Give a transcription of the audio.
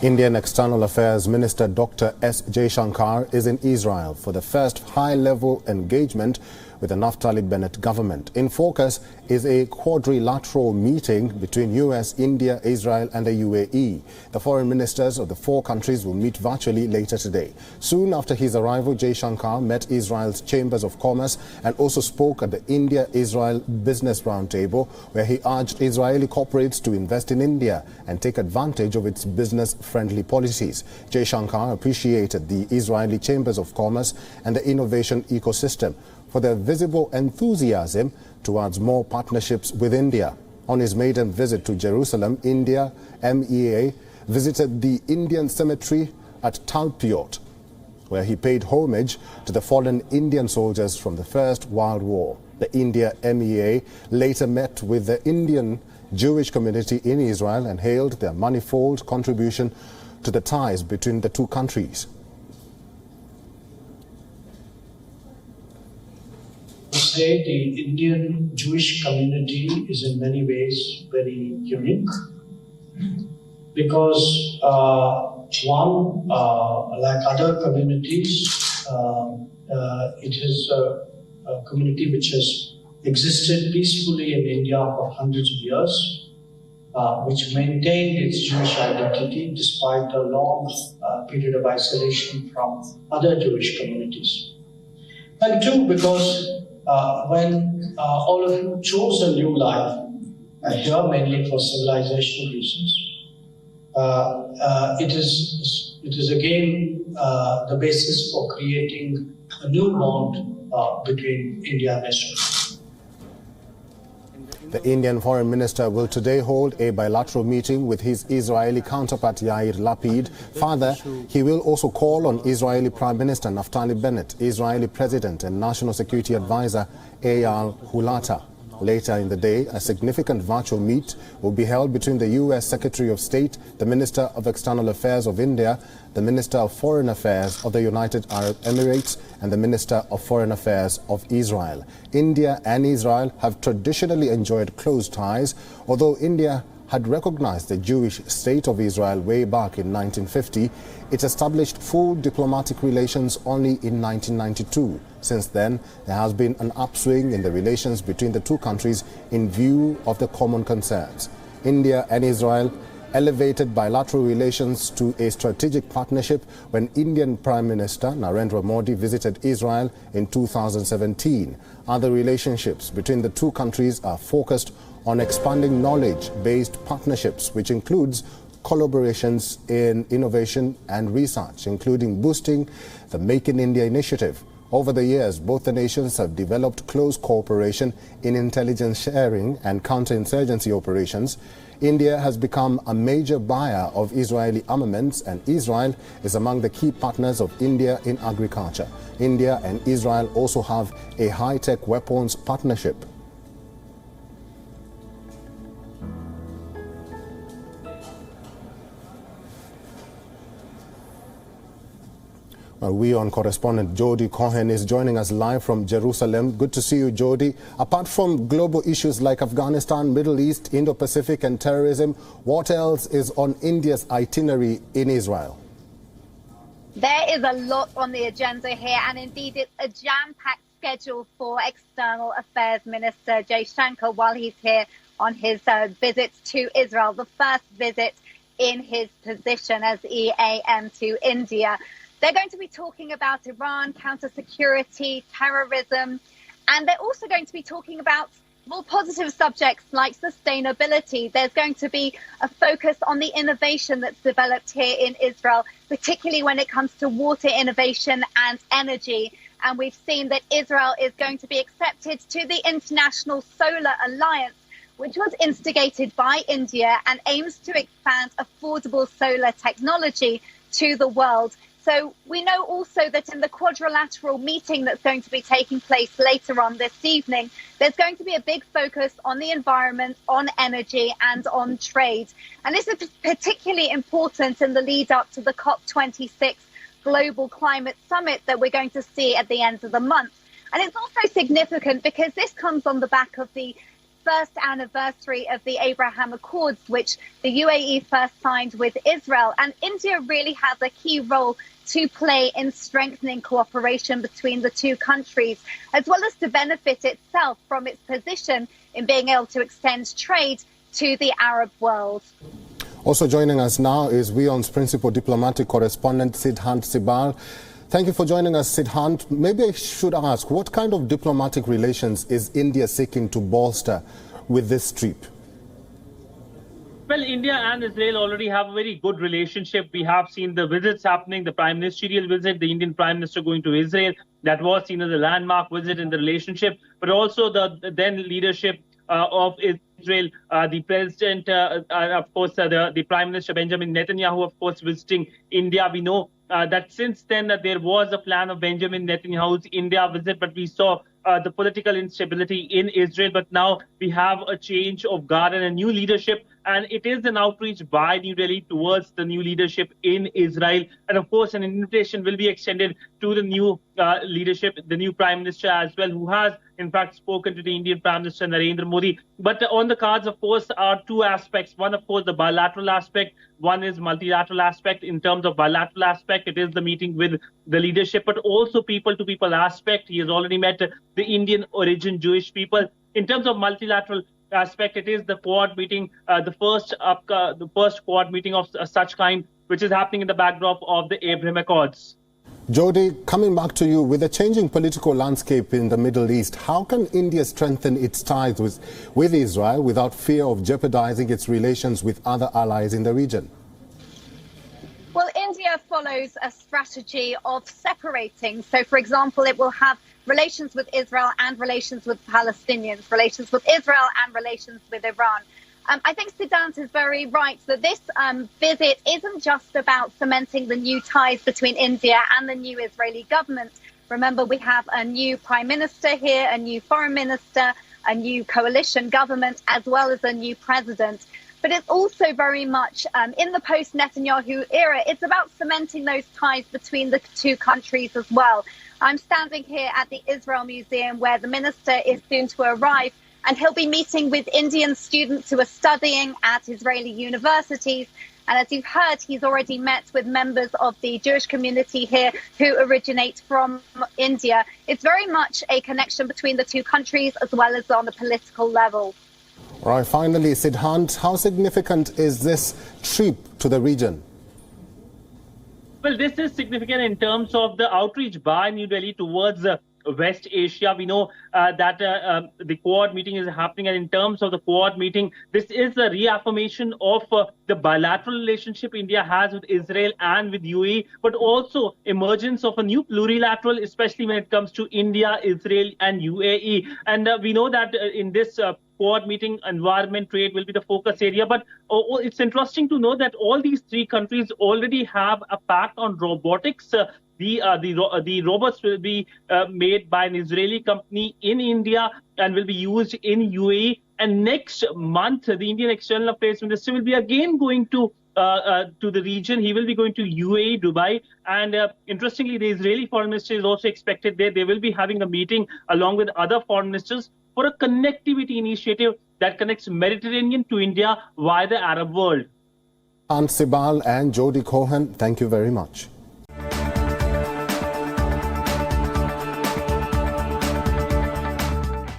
Indian External Affairs Minister Dr. S. Jaishankar is in Israel for the first high-level engagement with the Naftali Bennett government. In focus is a quadrilateral meeting between US, India, Israel and the UAE. The foreign ministers of the four countries will meet virtually later today. Soon after his arrival, Jaishankar met Israel's Chambers of Commerce and also spoke at the India-Israel Business Roundtable, where he urged Israeli corporates to invest in India and take advantage of its business-friendly policies. Jaishankar appreciated the Israeli Chambers of Commerce and the innovation ecosystem for their visible enthusiasm towards more partnerships with India. On his maiden visit to Jerusalem, India, MEA visited the Indian cemetery at Talpiot, where he paid homage to the fallen Indian soldiers from the First World War. The India MEA later met with the Indian Jewish community in Israel and hailed their manifold contribution to the ties between the two countries. Say the Indian Jewish community is in many ways very unique because one, like other communities, it is a community which has existed peacefully in India for hundreds of years, which maintained its Jewish identity despite a long period of isolation from other Jewish communities. And two, because when all of you chose a new life, here mainly for civilizational reasons, it is again the basis for creating a new bond between India and Israel. The Indian Foreign Minister will today hold a bilateral meeting with his Israeli counterpart Yair Lapid. Further, he will also call on Israeli Prime Minister Naftali Bennett, Israeli President and National Security Advisor Eyal Hulata. Later in the day, a significant virtual meet will be held between the U.S. Secretary of State, the Minister of External Affairs of India, the Minister of Foreign Affairs of the United Arab Emirates, and the Minister of Foreign Affairs of Israel. India and Israel have traditionally enjoyed close ties, although India had recognized the Jewish state of Israel way back in 1950. It established full diplomatic relations only in 1992. Since then, there has been an upswing in the relations between the two countries in view of the common concerns. India and Israel elevated bilateral relations to a strategic partnership when Indian Prime Minister Narendra Modi visited Israel in 2017. Other relationships between the two countries are focused on expanding knowledge-based partnerships, which includes collaborations in innovation and research, including boosting the Make in India initiative. Over the years, both the nations have developed close cooperation in intelligence sharing and counterinsurgency operations. India has become a major buyer of Israeli armaments, and Israel is among the key partners of India in agriculture. India and Israel also have a high-tech weapons partnership. Well, WION correspondent Jody Cohen is joining us live from Jerusalem. Good to see you, Jody. Apart from global issues like Afghanistan, Middle East, Indo-Pacific and terrorism, what else is on India's itinerary in Israel? There is a lot on the agenda here, and indeed it's a jam-packed schedule for External Affairs Minister Jaishankar while he's here on his visit to Israel, the first visit in his position as EAM to India. They're going to be talking about Iran, counter-security, terrorism, and they're also going to be talking about more positive subjects like sustainability. There's going to be a focus on the innovation that's developed here in Israel, particularly when it comes to water innovation and energy. And we've seen that Israel is going to be accepted to the International Solar Alliance, which was instigated by India and aims to expand affordable solar technology to the world. So we know also that in the quadrilateral meeting that's going to be taking place later on this evening, there's going to be a big focus on the environment, on energy and on trade. And this is particularly important in the lead up to the COP26 Global Climate Summit that we're going to see at the end of the month. And it's also significant because this comes on the back of the first anniversary of the Abraham Accords, which the UAE first signed with Israel. And India really has a key role to play in strengthening cooperation between the two countries, as well as to benefit itself from its position in being able to extend trade to the Arab world. Also joining us now is WION's principal diplomatic correspondent, Sidhant Sibal. Thank you for joining us, Sidhant. Maybe I should ask, what kind of diplomatic relations is India seeking to bolster with this trip? Well, India and Israel already have a very good relationship. We have seen the visits happening, the prime ministerial visit, the Indian prime minister going to Israel. That was seen as a landmark visit in the relationship, but also the then leadership of Israel, the president, of course, the prime minister Benjamin Netanyahu, of course, visiting India. We know that since then there was a plan of Benjamin Netanyahu's India visit, but we saw the political instability in Israel. But now we have a change of guard and a new leadership, and it is an outreach by New Delhi towards the new leadership in Israel. And of course, an invitation will be extended to the new leadership, the new prime minister as well, who has in fact spoken to the Indian Prime Minister Narendra Modi. But on the cards, of course, are two aspects. One, of course, the bilateral aspect. One is multilateral aspect. In terms of bilateral aspect, it is the meeting with the leadership, but also people-to-people aspect. He has already met the Indian origin Jewish people. In terms of multilateral aspect, it is the Quad meeting, the first Quad meeting of such kind, which is happening in the backdrop of the Abraham Accords. Jody, coming back to you, with the changing political landscape in the Middle East, how can India strengthen its ties with Israel without fear of jeopardizing its relations with other allies in the region? Well, India follows a strategy of separating. So, for example, it will have relations with Israel and relations with Palestinians, relations with Israel and relations with Iran. I think Sidhant is very right that this visit isn't just about cementing the new ties between India and the new Israeli government. Remember, we have a new prime minister here, a new foreign minister, a new coalition government, as well as a new president. But it's also very much in the post-Netanyahu era, it's about cementing those ties between the two countries as well. I'm standing here at the Israel Museum where the minister is soon to arrive, and he'll be meeting with Indian students who are studying at Israeli universities. And as you've heard, he's already met with members of the Jewish community here who originate from India. It's very much a connection between the two countries as well as on the political level. All right, finally, Sidhant, how significant is this trip to the region? Well, this is significant in terms of the outreach by New Delhi towards West Asia. We know that the Quad meeting is happening, and in terms of the Quad meeting, this is a reaffirmation of the bilateral relationship India has with Israel and with UAE, but also emergence of a new plurilateral, especially when it comes to India, Israel and UAE. And we know that in this Quad meeting, environment, trade will be the focus area. But it's interesting to know that all these three countries already have a pact on robotics. The robots will be made by an Israeli company in India and will be used in UAE. And next month, the Indian External Affairs Minister will be again going to the region. He will be going to UAE, Dubai. And interestingly, the Israeli foreign minister is also expected there. They will be having a meeting along with other foreign ministers for a connectivity initiative that connects Mediterranean to India via the Arab world. Sidhant Sibal and Jody Cohen, thank you very much.